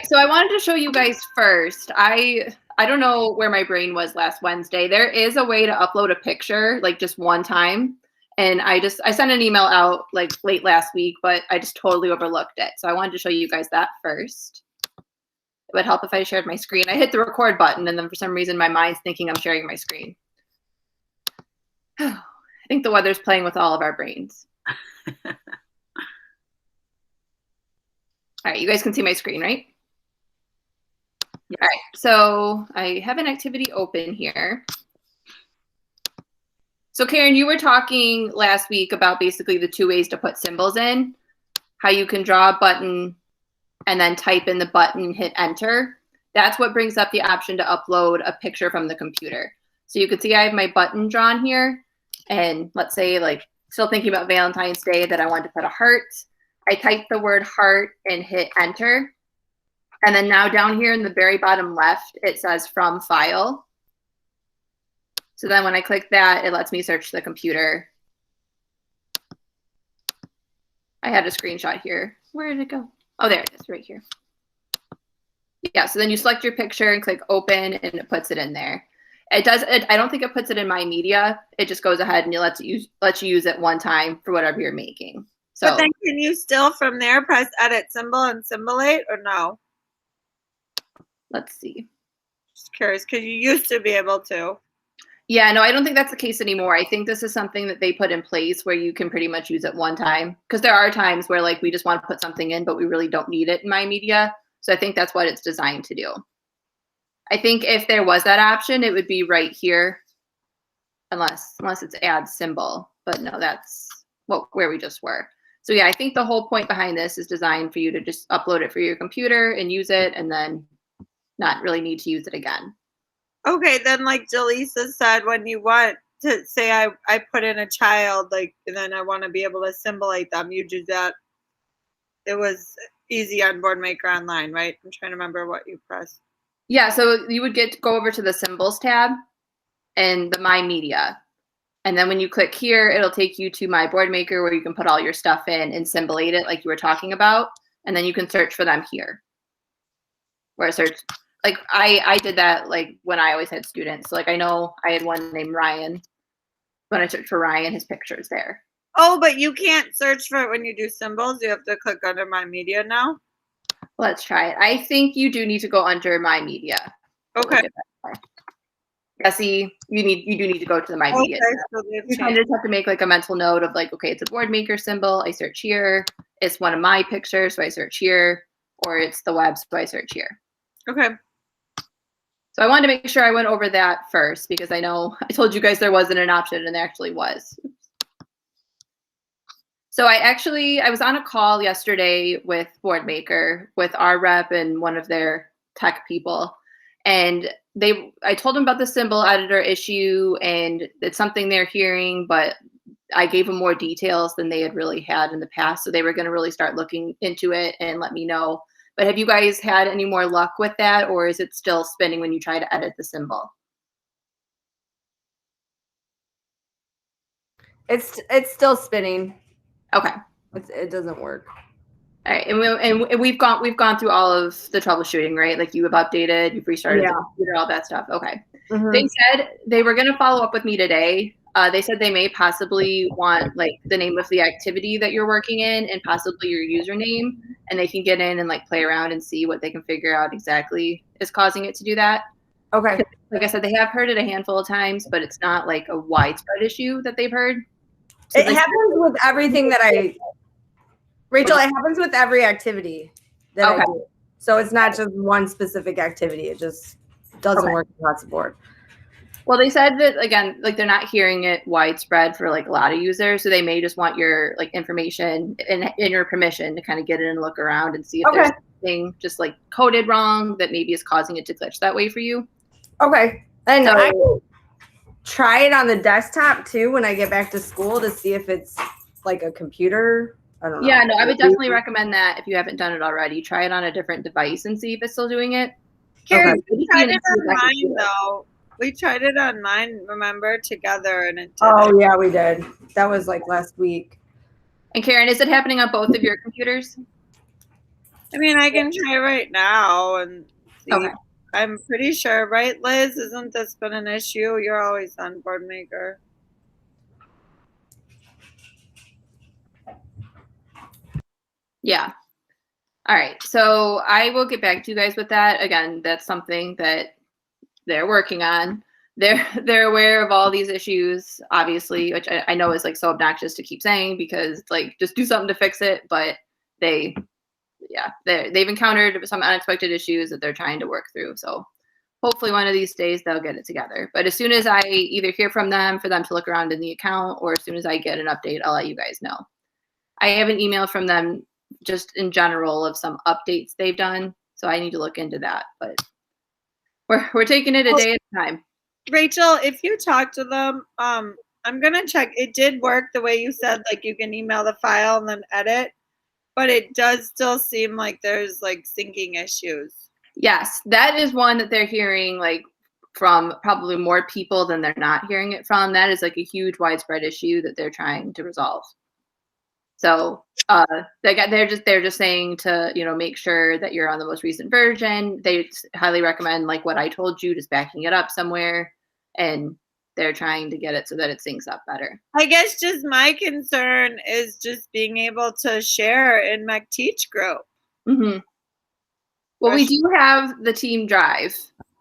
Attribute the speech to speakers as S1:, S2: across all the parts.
S1: so I wanted to show you guys first. I don't know where my brain was last Wednesday. There is a way to upload a picture, like just one time. And I sent an email out like late last week, but I just totally overlooked it. So I wanted to show you guys that first. It would help if I shared my screen. I hit the record button, and then for some reason my mind's thinking I'm sharing my screen. I think the weather's playing with all of our brains. All right, you guys can see my screen, right? All right, so I have an activity open here. So Karen, you were talking last week about basically the 2 ways to put symbols in, how you can draw a button and then type in the button, hit enter. That's what brings up the option to upload a picture from the computer. So you can see I have my button drawn here, and let's say like still thinking about Valentine's Day that I wanted to put a heart. I type the word heart and hit enter. And then now down here in the very bottom left, it says from file. So then when I click that, it lets me search the computer. I had a screenshot here. Where did it go? Oh, there it is, right here. Yeah, so then you select your picture and click open, and it puts it in there. I don't think it puts it in My Media. It just goes ahead and it lets you use it one time for whatever you're making. So,
S2: but then can you still from there press edit symbol and symbolate, or no?
S1: Let's see.
S2: Just curious, because you used to be able to.
S1: Yeah, no, I don't think that's the case anymore. I think this is something that they put in place where you can pretty much use it one time. Because there are times where like we just want to put something in, but we really don't need it in My Media. So I think that's what it's designed to do. I think if there was that option, it would be right here, unless it's add symbol. But no, that's where we just were. So yeah, I think the whole point behind this is designed for you to just upload it for your computer and use it, and then not really need to use it again.
S2: Okay, then like Jaleesa said, when you want to say I put in a child, like, and then I want to be able to symbolate them, you do that. It was easy on Boardmaker Online, right? I'm trying to remember what you pressed.
S1: Yeah, so you would go over to the symbols tab and the My Media. And then when you click here, it'll take you to My Boardmaker where you can put all your stuff in and symbolate it like you were talking about. And then you can search for them here. Where I search, like I did that like when I always had students. So like I know I had one named Ryan. When I searched for Ryan, his picture is there.
S2: Oh, but you can't search for it when you do symbols. You have to click under My Media now.
S1: Let's try it. I think you do need to go under My Media.
S2: Okay.
S1: Yeah, see, you do need to go to the My Media.
S2: So
S1: you kind of just have to make like a mental note of like, okay, it's a Boardmaker symbol. I search here. It's one of my pictures, so I search here. Or it's the web, so I search here.
S2: Okay.
S1: So I wanted to make sure I went over that first because I know I told you guys there wasn't an option, and there actually was. So I was on a call yesterday with Boardmaker with our rep and one of their tech people. And I told them about the symbol editor issue, and it's something they're hearing, but I gave them more details than they had really had in the past. So they were going to really start looking into it and let me know. But have you guys had any more luck with that, or is it still spinning when you try to edit the symbol?
S3: It's still spinning.
S1: Okay.
S3: It doesn't work.
S1: All right, and we've gone through all of the troubleshooting, right? Like you have updated, you've restarted the computer, all that stuff. Okay. Mm-hmm. They said they were going to follow up with me today. They said they may possibly want like the name of the activity that you're working in and possibly your username, and they can get in and like play around and see what they can figure out exactly is causing it to do that.
S3: Okay.
S1: Like I said, they have heard it a handful of times, but it's not like a widespread issue that they've heard.
S3: So it happens with everything that Rachel, it happens with every activity that I do. So it's not just one specific activity. It just doesn't work across the board.
S1: Well, they said that, again, like they're not hearing it widespread for like a lot of users. So they may just want your like information and your permission to kind of get in and look around and see if there's something just like coded wrong that maybe is causing it to glitch that way for you.
S3: Okay. And I will try it on the desktop too when I get back to school to see if it's like a computer. I don't know.
S1: Yeah, no, I would definitely recommend that if you haven't done it already. Try it on a different device and see if it's still doing it.
S2: Karen, we tried it on mine though. We tried it on mine, remember, together, and it did.
S3: Oh, yeah, we did. That was like last week.
S1: And Karen, is it happening on both of your computers?
S2: I mean, I can try right now and see.
S1: Okay.
S2: I'm pretty sure, right, Liz? Isn't this been an issue? You're always on Boardmaker.
S1: Yeah. All right. So I will get back to you guys with that. Again, that's something that they're working on. They're aware of all these issues, obviously, which I know is like so obnoxious to keep saying because like just do something to fix it. But they've encountered some unexpected issues that they're trying to work through. So hopefully one of these days they'll get it together. But as soon as I either hear from them for them to look around in the account, or as soon as I get an update, I'll let you guys know. I have an email from them just in general of some updates they've done. So I need to look into that. But we're taking it a day at a time.
S2: Rachel, if you talk to them, I'm gonna check. It did work the way you said, like you can email the file and then edit, but it does still seem like there's like syncing issues.
S1: Yes, that is one that they're hearing like from probably more people than they're not hearing it from. That is like a huge widespread issue that they're trying to resolve. So they're just saying to, you know, make sure that you're on the most recent version. They highly recommend like what I told you, just backing it up somewhere, and they're trying to get it so that it syncs up better.
S2: I guess just my concern is just being able to share in MECC Teach group.
S1: Mm-hmm. Well, we do have the team drive,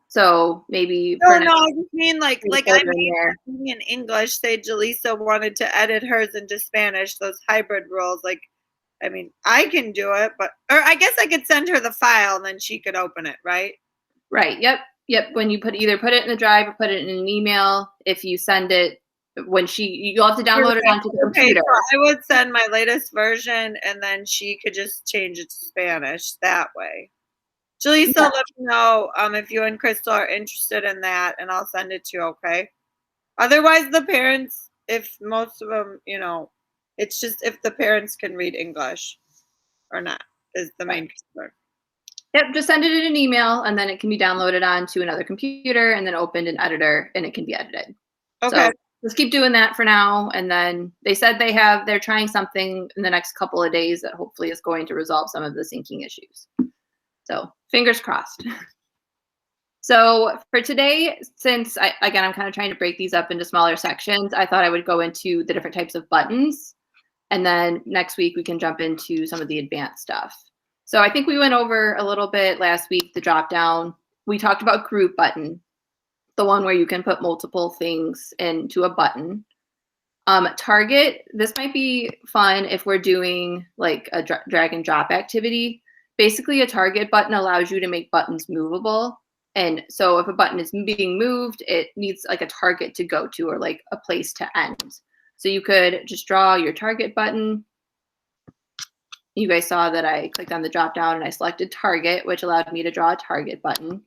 S1: so maybe.
S2: No, I just mean like I made
S1: there
S2: in English. Say Jaleesa wanted to edit hers into Spanish. Those hybrid rules, like, I mean, I can do it, but or I guess I could send her the file and then she could open it, right?
S1: Right. Yep. When you either put it in the drive or put it in an email, if you send it you'll have to download it onto the computer.
S2: So I would send my latest version and then she could just change it to Spanish that way. Jaleesa, let me know if you and Crystal are interested in that, and I'll send it to you, okay? Otherwise, the parents, if most of them, you know, it's just if the parents can read English or not is the main concern.
S1: Yep, just send it in an email, and then it can be downloaded onto another computer and then opened in editor, and it can be edited.
S2: Okay.
S1: So let's keep doing that for now, and then they said they're trying something in the next couple of days that hopefully is going to resolve some of the syncing issues. So fingers crossed. So for today, since I'm kind of trying to break these up into smaller sections, I thought I would go into the different types of buttons. And then next week we can jump into some of the advanced stuff. So I think we went over a little bit last week, the drop down. We talked about group button, the one where you can put multiple things into a button. Target, this might be fun if we're doing like a drag and drop activity. Basically, a target button allows you to make buttons movable. And so if a button is being moved, it needs like a target to go to or like a place to end. So you could just draw your target button. You guys saw that I clicked on the drop down and I selected target, which allowed me to draw a target button.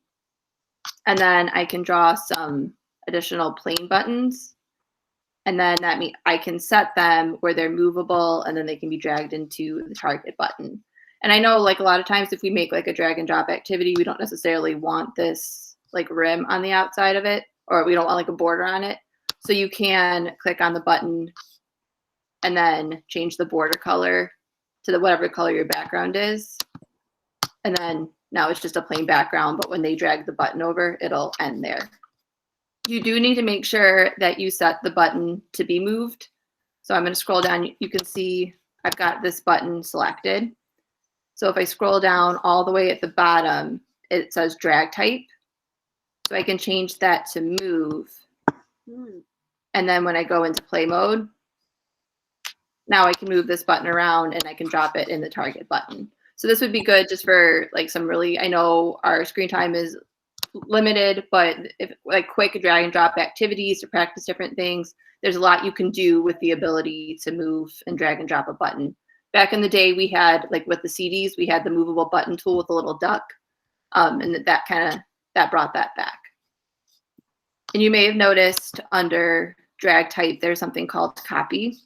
S1: And then I can draw some additional plain buttons. And then that means I can set them where they're movable and then they can be dragged into the target button. And I know like a lot of times if we make like a drag and drop activity, we don't necessarily want this like rim on the outside of it, or we don't want like a border on it. So you can click on the button and then change the border color to whatever color your background is. And then now it's just a plain background, but when they drag the button over, it'll end there. You do need to make sure that you set the button to be moved. So I'm going to scroll down. You can see I've got this button selected. So if I scroll down all the way at the bottom, it says drag type. So I can change that to move. And then when I go into play mode, now I can move this button around and I can drop it in the target button. So this would be good just for like some really, I know our screen time is limited, but if like quick drag and drop activities to practice different things, there's a lot you can do with the ability to move and drag and drop a button. Back in the day, we had like with the CDs, we had the movable button tool with a little duck, and that brought that back. And you may have noticed under drag type, there's something called copy.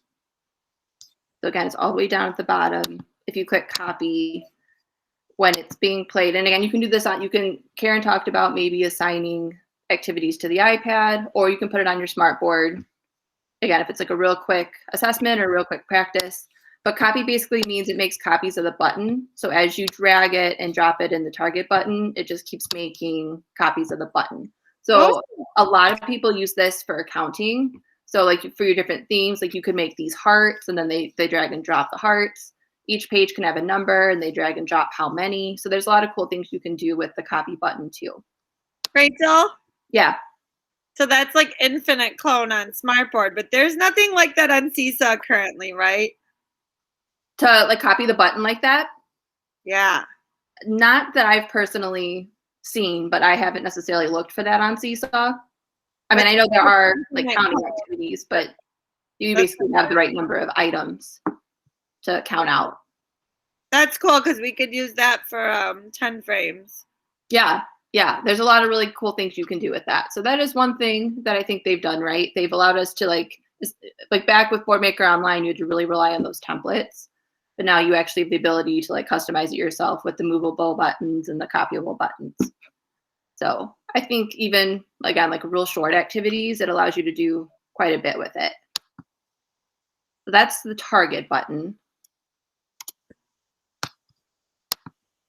S1: So again, it's all the way down at the bottom. If you click copy when it's being played, and again, you can do this on, Karen talked about maybe assigning activities to the iPad, or you can put it on your smart board. Again, if it's like a real quick assessment or real quick practice. But copy basically means it makes copies of the button. So as you drag it and drop it in the target button, it just keeps making copies of the button. So a lot of people use this for accounting. So like for your different themes, like you could make these hearts and then they drag and drop the hearts. Each page can have a number and they drag and drop how many. So there's a lot of cool things you can do with the copy button too.
S2: Rachel?
S1: Yeah.
S2: So that's like infinite clone on Smartboard, but there's nothing like that on Seesaw currently, right?
S1: To like copy the button like that?
S2: Yeah.
S1: Not that I've personally seen, but I haven't necessarily looked for that on Seesaw. I mean, I know there are like counting activities, but you basically have the right number of items to count out.
S2: That's cool because we could use that for 10 frames.
S1: Yeah. Yeah. There's a lot of really cool things you can do with that. So that is one thing that I think they've done right. They've allowed us to like back with Boardmaker Online, you had to really rely on those templates. But now you actually have the ability to like customize it yourself with the movable buttons and the copyable buttons. So I think even again, like real short activities, it allows you to do quite a bit with it. So that's the target button.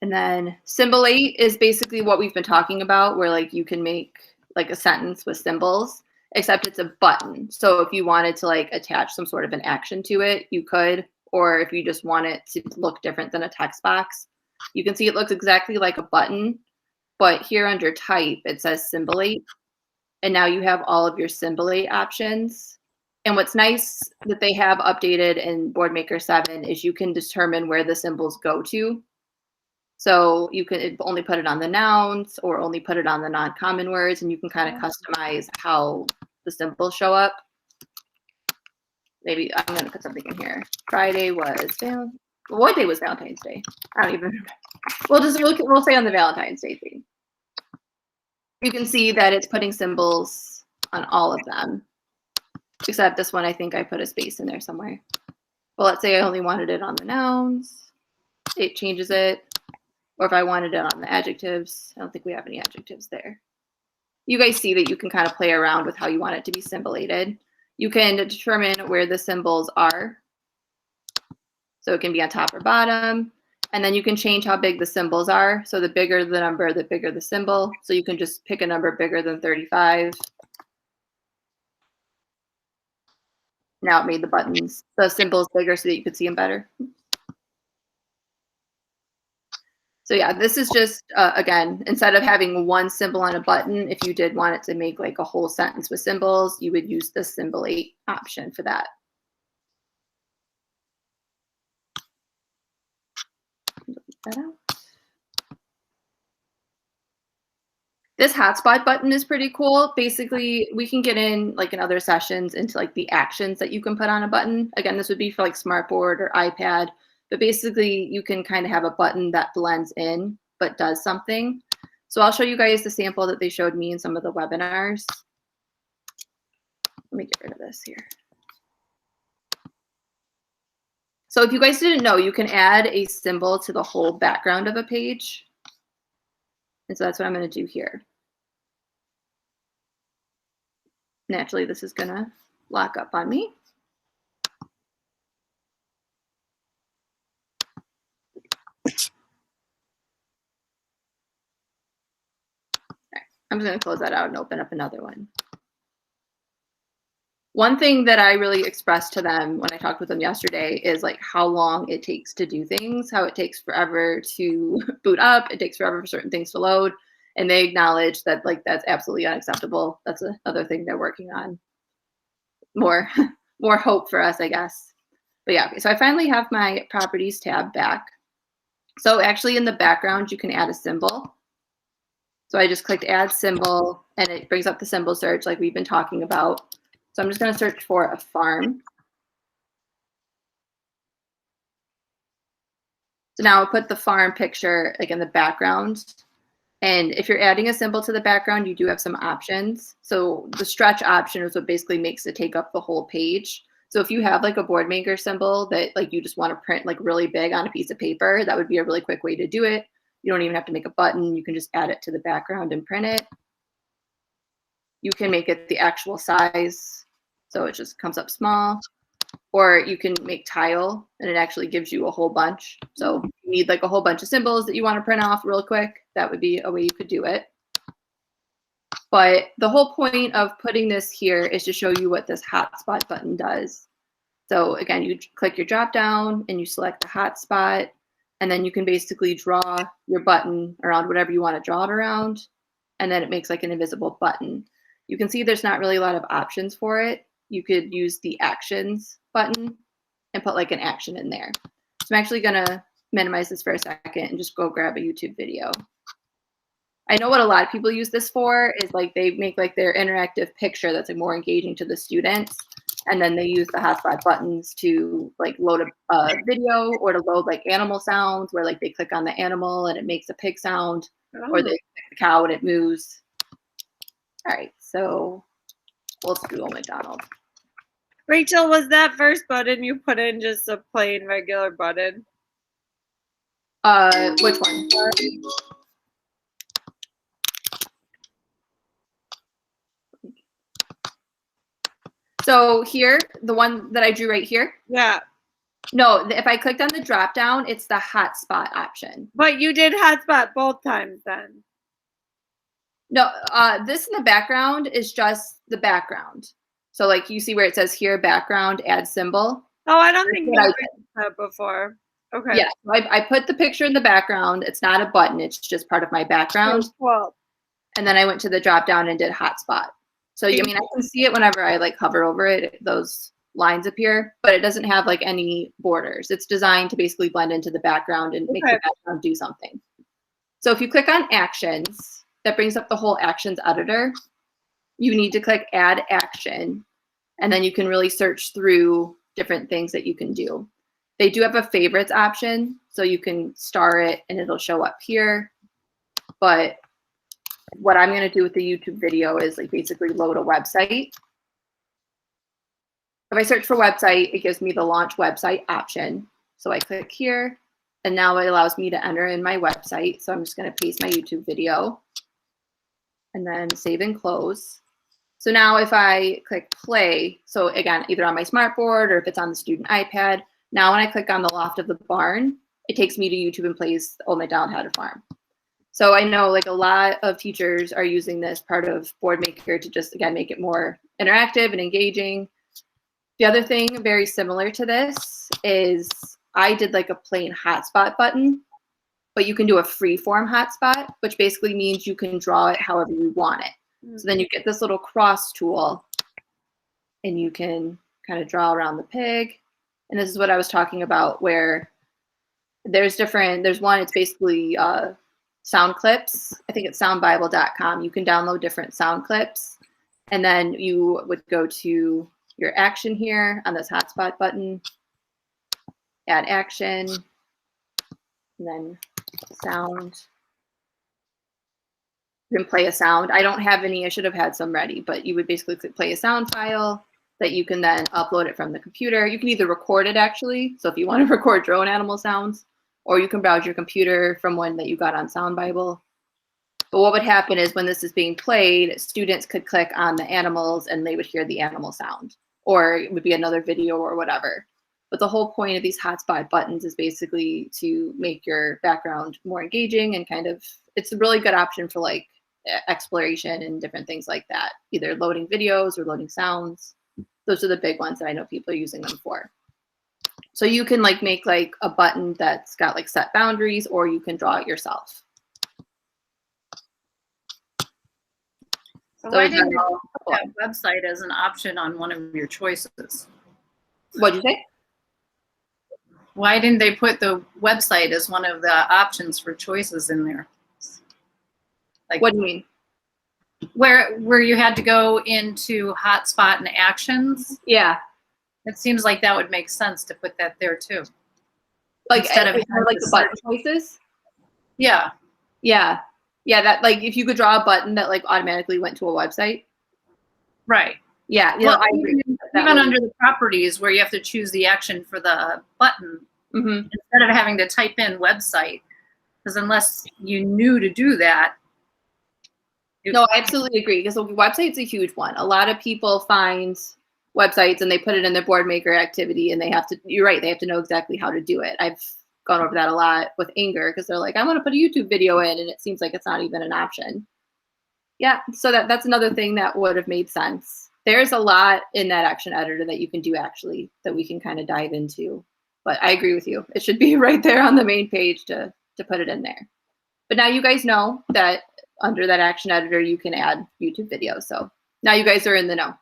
S1: And then Symbolate is basically what we've been talking about, where like you can make like a sentence with symbols, except it's a button. So if you wanted to like attach some sort of an action to it, you could. Or if you just want it to look different than a text box, you can see it looks exactly like a button, but here under type, it says Symbolate. And now you have all of your Symbolate options. And what's nice that they have updated in Boardmaker 7 is you can determine where the symbols go to. So you can only put it on the nouns or only put it on the non-common words, and you can kind of customize how the symbols show up. Maybe I'm going to put something in here. Friday was what day was Valentine's Day? I don't even remember. We'll say on the Valentine's Day thing. You can see that it's putting symbols on all of them, except this one. I think I put a space in there somewhere. Well, let's say I only wanted it on the nouns. It changes it. Or if I wanted it on the adjectives, I don't think we have any adjectives there. You guys see that you can kind of play around with how you want it to be symbolated. You can determine where the symbols are. So it can be on top or bottom. And then you can change how big the symbols are. So the bigger the number, the bigger the symbol. So you can just pick a number bigger than 35. Now it made the symbols bigger so that you could see them better. So yeah, this is just, again, instead of having one symbol on a button, if you did want it to make like a whole sentence with symbols, you would use the Symbolate option for that. This hotspot button is pretty cool. Basically, we can get in, like in other sessions, into like the actions that you can put on a button. Again, this would be for like Smartboard or iPad. But basically, you can kind of have a button that blends in but does something. So I'll show you guys the sample that they showed me in some of the webinars. Let me get rid of this here. So if you guys didn't know, you can add a symbol to the whole background of a page. And so that's what I'm going to do here. Naturally, this is going to lock up on me. I'm just going to close that out and open up another one. One thing that I really expressed to them when I talked with them yesterday is like how long it takes to do things, how it takes forever to boot up, it takes forever for certain things to load. And they acknowledge that like that's absolutely unacceptable. That's another thing they're working on. More hope for us, I guess. But yeah, okay, so I finally have my properties tab back. So actually in the background, you can add a symbol. So I just clicked add symbol and it brings up the symbol search like we've been talking about. So I'm just going to search for a farm. So now I'll put the farm picture like in the background. And if you're adding a symbol to the background, you do have some options. So the stretch option is what basically makes it take up the whole page. So if you have like a Boardmaker symbol that like you just want to print like really big on a piece of paper, that would be a really quick way to do it. You don't even have to make a button. You can just add it to the background and print it. You can make it the actual size. So it just comes up small. or you can make tile and it actually gives you a whole bunch. So if you need like a whole bunch of symbols that you want to print off real quick, that would be a way you could do it. But the whole point of putting this here is to show you what this hotspot button does. So again, you click your drop down and you select the hotspot, and then you can basically draw your button around whatever you want to draw it around, and then it makes like an invisible button. You can see there's not really a lot of options for it. You could use the actions button and put like an action in there. So I'm actually gonna minimize this for a second and just go grab a YouTube video. I know what a lot of people use this for is like they make like their interactive picture that's like more engaging to the students. And then they use the hotspot buttons to like load a video or to load like animal sounds where like they click on the animal and it makes a pig sound, or they click the cow and it moves. All right, so let's do Old McDonald.
S2: Rachel, was that first button you put in just a plain regular button?
S1: Which one? So here, the one that I drew right here.
S2: Yeah.
S1: No, if I clicked on the drop down, it's the hotspot option.
S2: But you did hotspot both times then.
S1: No, this in the background is just the background. So like you see where it says here, background, add symbol.
S2: Oh, I don't think
S1: I
S2: you did that before. Okay.
S1: Yeah, I put the picture in the background. It's not a button. It's just part of my background.
S2: Well,
S1: And then I went to the drop down and did hotspot. So, I mean, I can see it whenever I like hover over it, those lines appear, but it doesn't have like any borders. It's designed to basically blend into the background and make the background do something. So if you click on actions, that brings up the whole actions editor. You need to click add action, and then you can really search through different things that you can do. They do have a favorites option, so you can star it and it'll show up here. But what I'm going to do with the YouTube video is like basically load a website. If I search for website, it gives me the launch website option. So I click here, and now it allows me to enter in my website. So I'm just going to paste my YouTube video and then save and close. So now if I click play, so again, either on my smartboard or if it's on the student iPad, now when I click on the Loft of the Barn, it takes me to YouTube and plays Old MacDonald Had a Farm. So I know like a lot of teachers are using this part of Boardmaker to just, again, make it more interactive and engaging. The other thing very similar to this is I did like a plain hotspot button, but you can do a freeform hotspot, which basically means you can draw it however you want it. So then you get this little cross tool and you can kind of draw around the pig. And this is what I was talking about where there's one, it's basically sound clips. I think it's soundbible.com. You can download different sound clips, and then you would go to your action here on this hotspot button, add action, and then sound. You can play a sound. I don't have any, I should have had some ready, but you would basically play a sound file that you can then upload it from the computer. You can either record it actually, so if you want to record your own animal sounds, or you can browse your computer from one that you got on Sound Bible. But what would happen is when this is being played, students could click on the animals and they would hear the animal sound, or it would be another video or whatever. But the whole point of these hotspot buttons is basically to make your background more engaging and kind of, it's a really good option for like exploration and different things like that, either loading videos or loading sounds. Those are the big ones that I know people are using them for. So you can like make like a button that's got like set boundaries, or you can draw it yourself.
S4: So why didn't you put that website as an option on one of your choices?
S1: What'd you say?
S4: Why didn't they put the website as one of the options for choices in there? Like,
S1: what do you mean?
S4: Where you had to go into hotspot and actions?
S1: Yeah.
S4: It seems like that would make sense to put that there too.
S1: Like
S4: instead of
S1: like the button choices?
S4: Yeah.
S1: Yeah. Yeah, that like if you could draw a button that like automatically went to a website.
S4: Right.
S1: Yeah.
S4: Well,
S1: I
S4: even under the properties where you have to choose the action for the button, instead of having to type in website, because unless you knew to do that.
S1: No, I absolutely agree, because the website's a huge one. A lot of people find websites and they put it in their Boardmaker activity and they have to, you're right, they have to know exactly how to do it. I've gone over that a lot with Anger because they're like, I want to put a YouTube video in and it seems like it's not even an option. Yeah, so that's another thing that would have made sense. There's a lot in that action editor that you can do actually that we can kind of dive into. But I agree with you. It should be right there on the main page to put it in there. But now you guys know that under that action editor, you can add YouTube videos. So now you guys are in the know.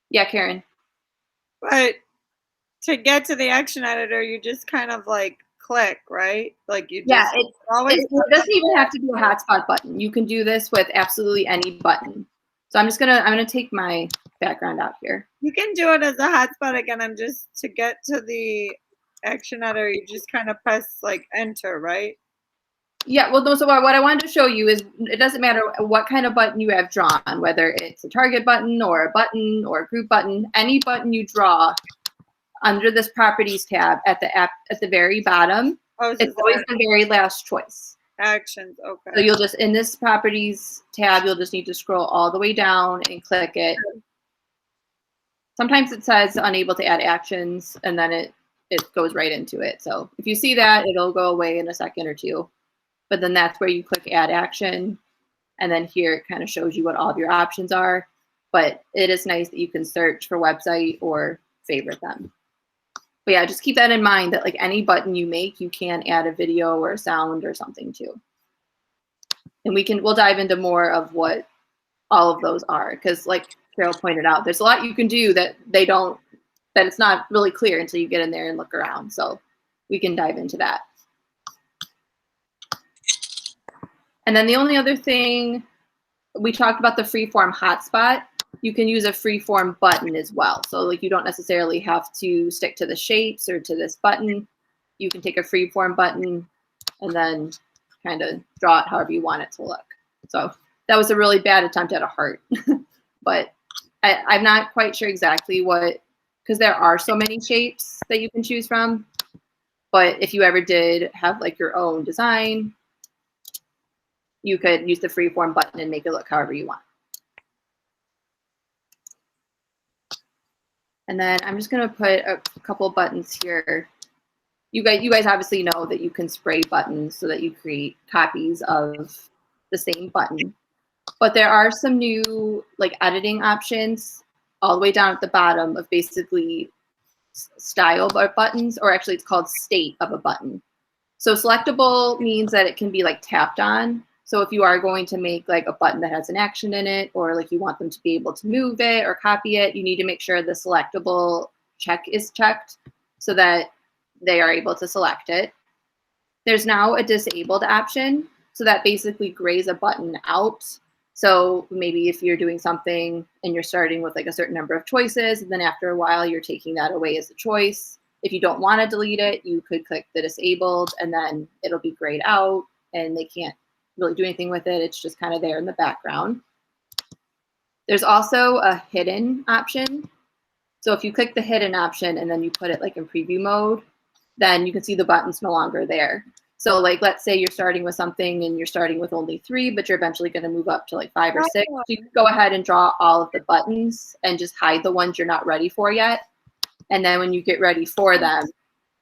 S1: Yeah, Karen.
S2: But to get to the action editor, you just kind of like click, right? Like you just
S1: it doesn't even have to be a hotspot button. You can do this with absolutely any button. So I'm gonna take my background out here.
S2: You can do it as a hotspot again. I'm just to get to the action editor, you just kind of press like enter, right?
S1: Yeah, well, no, so what I wanted to show you is it doesn't matter what kind of button you have drawn, whether it's a target button or a group button, any button you draw under this properties tab at the very bottom, it's always the very last choice.
S2: Actions, okay.
S1: So you'll just, in this properties tab, you'll just need to scroll all the way down and click it. Sometimes it says unable to add actions, and then it goes right into it. So if you see that, it'll go away in a second or two. But then that's where you click add action. And then here it kind of shows you what all of your options are. But it is nice that you can search for website or favorite them. But yeah, just keep that in mind that like any button you make, you can add a video or a sound or something too. And we'll dive into more of what all of those are. Because like Carol pointed out, there's a lot you can do that it's not really clear until you get in there and look around. So we can dive into that. And then the only other thing, we talked about the freeform hotspot. You can use a freeform button as well. So like you don't necessarily have to stick to the shapes or to this button. You can take a freeform button and then kind of draw it however you want it to look. So that was a really bad attempt at a heart. But I'm not quite sure exactly because there are so many shapes that you can choose from. But if you ever did have like your own design, you could use the freeform button and make it look however you want. And then I'm just gonna put a couple buttons here. You guys obviously know that you can spray buttons so that you create copies of the same button. But there are some new like editing options all the way down at the bottom of basically style buttons, or actually it's called state of a button. So selectable means that it can be like tapped on. So if you are going to make like a button that has an action in it, or like you want them to be able to move it or copy it, you need to make sure the selectable check is checked so that they are able to select it. There's now a disabled option. So that basically grays a button out. So maybe if you're doing something and you're starting with like a certain number of choices, and then after a while you're taking that away as a choice. If you don't want to delete it, you could click the disabled and then it'll be grayed out and they can't really do anything with it. It's just kind of there in the background. There's also a hidden option. So if you click the hidden option and then you put it like in preview mode, then you can see the buttons no longer there. So like, let's say you're starting with something and you're starting with only 3, but you're eventually going to move up to like 5 or 6. So you can go ahead and draw all of the buttons and just hide the ones you're not ready for yet. And then when you get ready for them,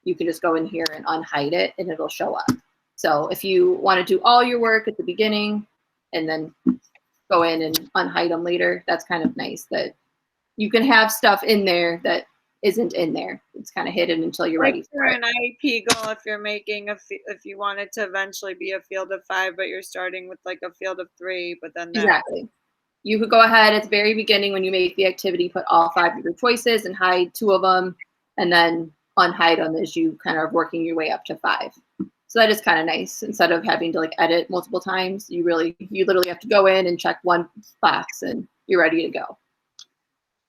S1: you can just go in here and unhide it and it'll show up. So if you want to do all your work at the beginning and then go in and unhide them later, that's kind of nice that you can have stuff in there that isn't in there. It's kind of hidden until you're ready for it.
S2: An IEP goal, if you're making if you want it to eventually be a field of 5, but you're starting with like a field of 3, but then
S1: exactly. You could go ahead at the very beginning when you make the activity, put all 5 of your choices and hide 2 of them, and then unhide them as you kind of working your way up to 5. So that is kind of nice. Instead of having to like edit multiple times, you literally have to go in and check one box and you're ready to go.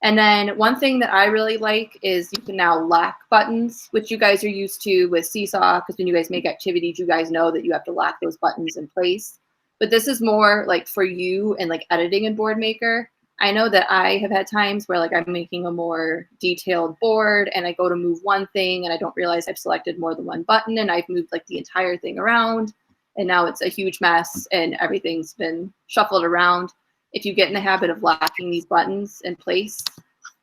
S1: And then one thing that I really like is you can now lock buttons, which you guys are used to with Seesaw, because when you guys make activities, you guys know that you have to lock those buttons in place. But this is more like for you and like editing in Boardmaker. I know that I have had times where like I'm making a more detailed board and I go to move one thing and I don't realize I've selected more than one button and I've moved like the entire thing around and now it's a huge mess and everything's been shuffled around. If you get in the habit of locking these buttons in place,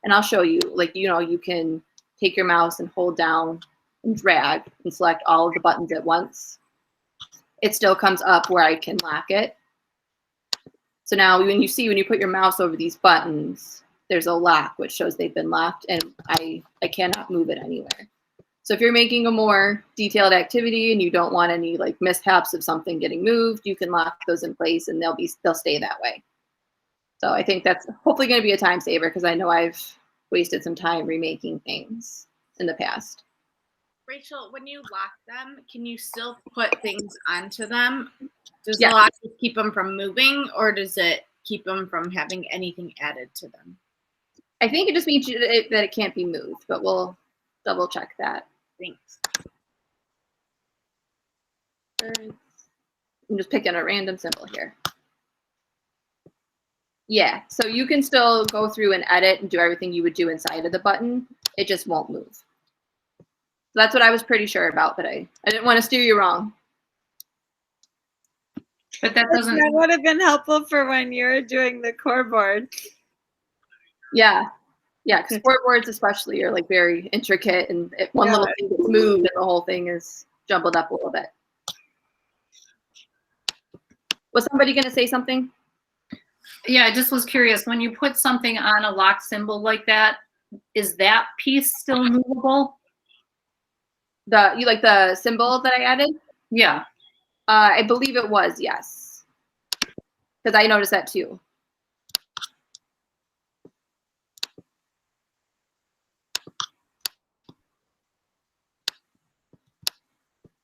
S1: And I'll show you, like, you can take your mouse and hold down and drag and select all of the buttons at once. It still comes up where I can lock it. So now when you put your mouse over these buttons, there's a lock which shows they've been locked, and I cannot move it anywhere. So if you're making a more detailed activity and you don't want any like mishaps of something getting moved, you can lock those in place and they'll stay that way. So I think that's hopefully going to be a time saver, because I know I've wasted some time remaking things in the past.
S5: Rachel, when you lock them, can you still put things onto them? Does
S1: Yeah.
S5: the lock keep them from moving, or does it keep them from having anything added to them?
S1: I think it just means that it can't be moved, but we'll double check that.
S5: Thanks.
S1: I'm just picking a random symbol here. Yeah, so you can still go through and edit and do everything you would do inside of the button. It just won't move. So that's what I was pretty sure about, but I didn't want to steer you wrong.
S4: But that doesn't.
S2: That would have been helpful for when you're doing the core board.
S1: Yeah, because boards especially are like very intricate, and if one little thing gets moved, and the whole thing is jumbled up a little bit. Was somebody going to say something?
S4: Yeah, I just was curious. When you put something on a lock symbol like that, is that piece still movable?
S1: You like the symbol that I added?
S4: Yeah.
S1: I believe it was, yes. Because I noticed that too.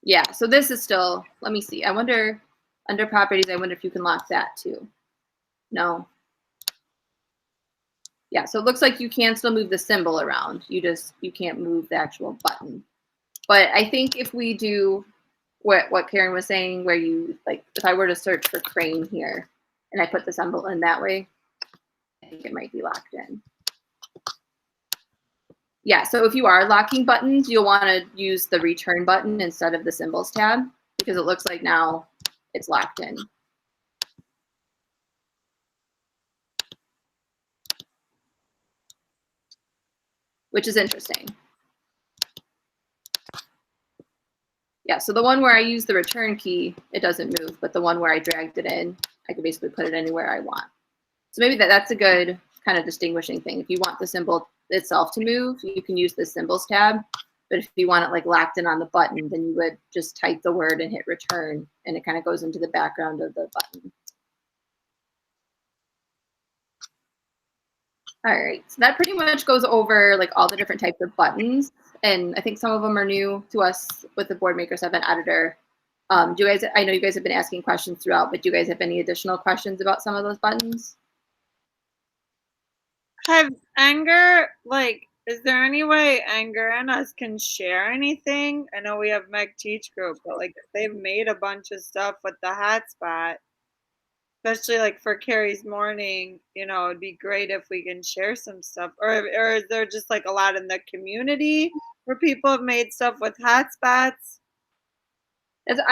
S1: Yeah, so this is still, let me see. I wonder, under properties, I wonder if you can lock that too. No. Yeah, so it looks like you can still move the symbol around. You can't move the actual button. But I think if we do what Karen was saying, where you, like, if I were to search for crane here and I put the symbol in that way, I think it might be locked in. Yeah, so if you are locking buttons, you'll want to use the return button instead of the symbols tab, because it looks like now it's locked in. Which is interesting. Yeah, so the one where I use the return key, it doesn't move, but the one where I dragged it in, I can basically put it anywhere I want. So maybe that's a good kind of distinguishing thing. If you want the symbol itself to move, you can use the symbols tab. But if you want it like locked in on the button, then you would just type the word and hit return, and it kind of goes into the background of the button. All right, so that pretty much goes over like all the different types of buttons. And I think some of them are new to us with the Boardmaker 7 editor. Do you guys, I know you guys have been asking questions throughout, but do you guys have any additional questions about some of those buttons?
S2: Have Anger, like, is there any way Anger and us can share anything? I know we have MECC Teach Group, but like they've made a bunch of stuff with the hotspot, especially like for Carrie's morning. You know, it'd be great if we can share some stuff. Or is there just like a lot in the community where people have made stuff with hotspots?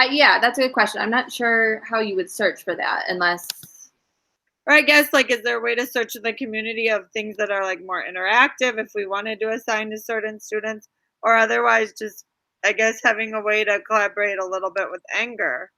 S1: Yeah, that's a good question. I'm not sure how you would search for that unless.
S2: Or I guess, like, is there a way to search in the community of things that are like more interactive if we wanted to assign to certain students, or otherwise just, I guess, having a way to collaborate a little bit with Anger?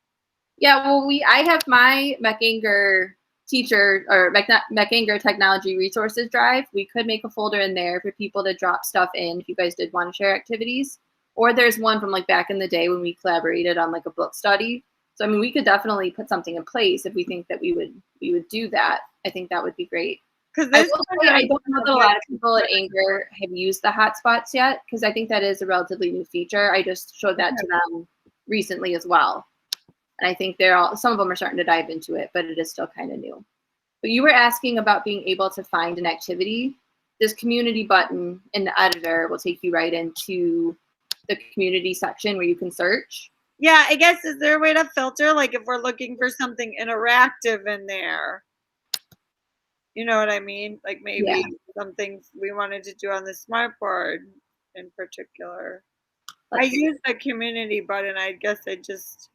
S1: Yeah, well, I have my MECC teacher or MECC technology resources drive. We could make a folder in there for people to drop stuff in if you guys did want to share activities. Or there's one from like back in the day when we collaborated on like a book study. So I mean, we could definitely put something in place if we think that we would do that. I think that would be great.
S2: Because
S1: I don't know that a lot of people at Anger have used the hotspots yet, because I think that is a relatively new feature. I just showed that to them recently as well. And I think some of them are starting to dive into it, but it is still kind of new. But you were asking about being able to find an activity. This community button in the editor will take you right into the community section where you can search.
S2: Yeah, I guess, is there a way to filter, like if we're looking for something interactive in there? You know what I mean? Like maybe something we wanted to do on the smart board in particular. I use the community button. I guess I just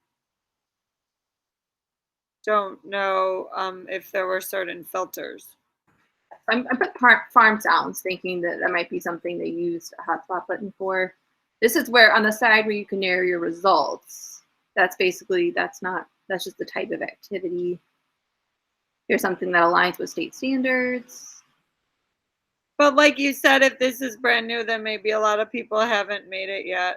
S2: don't know if there were certain filters.
S1: I put farm sounds, thinking that that might be something they used a hotspot button for. This is where on the side where you can narrow your results. That's basically, that's just the type of activity. Here's something that aligns with state standards.
S2: But like you said, if this is brand new, then maybe a lot of people haven't made it yet.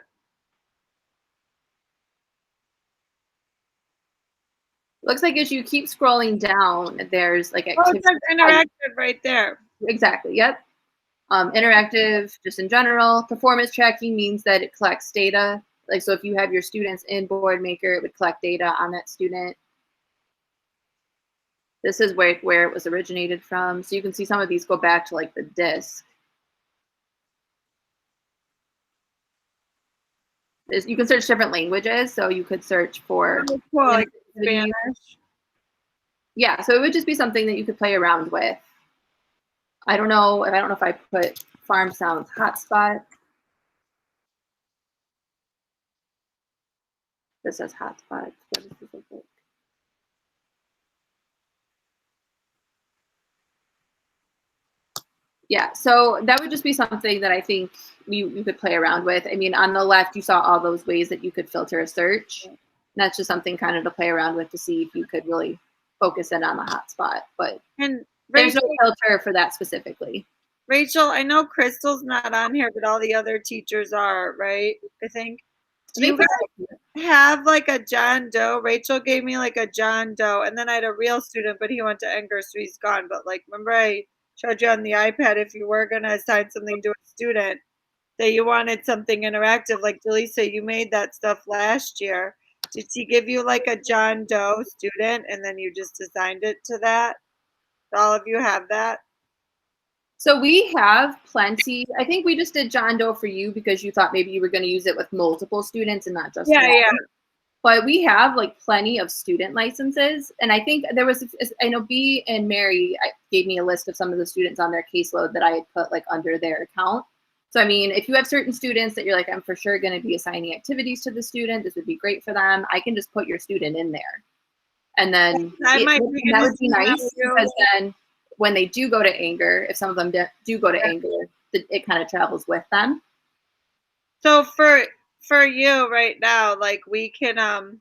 S1: Looks like as you keep scrolling down, there's like
S2: activity. Oh, it's like interactive right there.
S1: Exactly. Yep. Interactive, just in general. Performance tracking means that it collects data. Like, so if you have your students in Boardmaker, it would collect data on that student. This is where it was originated from. So you can see some of these go back to like the disk. You can search different languages. So you could search for
S2: like Spanish.
S1: Yeah, so it would just be something that you could play around with. I don't know if I put farm sounds hotspot. This says hotspot. What does this look like? Yeah, so that would just be something that I think you could play around with. I mean, on the left, you saw all those ways that you could filter a search. And that's just something kind of to play around with to see if you could really focus in on the hotspot. But there's no filter for that specifically.
S2: Rachel, I know Crystal's not on here, but all the other teachers are, right? I think. Do you guys have like a John Doe? Rachel gave me like a John Doe, and then I had a real student, but he went to Enger, so he's gone. But like, remember I showed you on the iPad, if you were gonna assign something to a student, that you wanted something interactive, like Delisa, you made that stuff last year. Did she give you like a John Doe student, and then you just assigned it to that? Do all of you have that?
S1: So we have plenty. I think we just did John Doe for you because you thought maybe you were going to use it with multiple students and not just one.
S2: Yeah.
S1: But we have like plenty of student licenses. And I think there was, I know B and Mary gave me a list of some of the students on their caseload that I had put like under their account. So, I mean, if you have certain students that you're like, I'm for sure going to be assigning activities to the student, this would be great for them, I can just put your student in there. And then that would be nice because then when they do go to Anger, if some of them do go to Anger, it kind of travels with them.
S2: So for you right now, like we can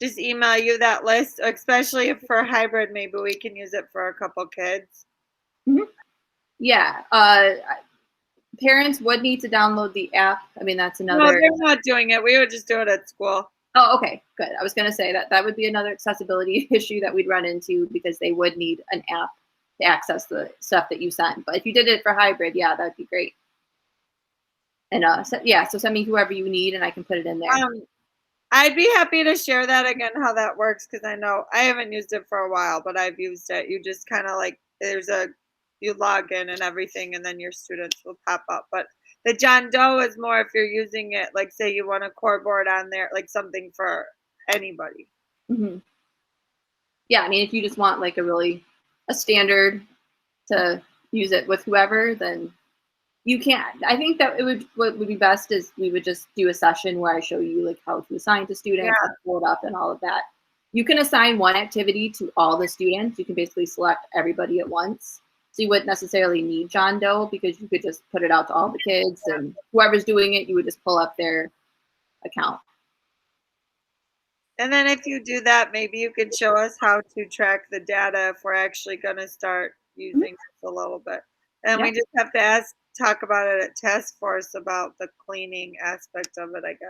S2: just email you that list, especially if for hybrid, maybe we can use it for a couple kids.
S1: Mm-hmm. Yeah. Parents would need to download the app. I mean, that's another.
S2: No, they're not doing it. We would just do it at school.
S1: Oh, okay, good. I was going to say that would be another accessibility issue that we'd run into because they would need an app to access the stuff that you sent. But if you did it for hybrid, yeah, that'd be great. And so send me whoever you need and I can put it in there.
S2: I'd be happy to share that again, how that works, because I know I haven't used it for a while, but I've used it. You just kind of like, you log in and everything, and then your students will pop up. But the John Doe is more if you're using it, like say you want a core board on there, like something for anybody.
S1: Mm-hmm. Yeah, I mean, if you just want like a standard to use it with whoever, then you can't. I think that what would be best is we would just do a session where I show you like how to assign to students, how to pull it up and all of that. You can assign one activity to all the students. You can basically select everybody at once. So you wouldn't necessarily need John Doe because you could just put it out to all the kids and whoever's doing it, you would just pull up their account.
S2: And then if you do that, maybe you could show us how to track the data if we're actually going to start using this a little bit. And we just have to talk about it at task force about the cleaning aspect of it, I guess.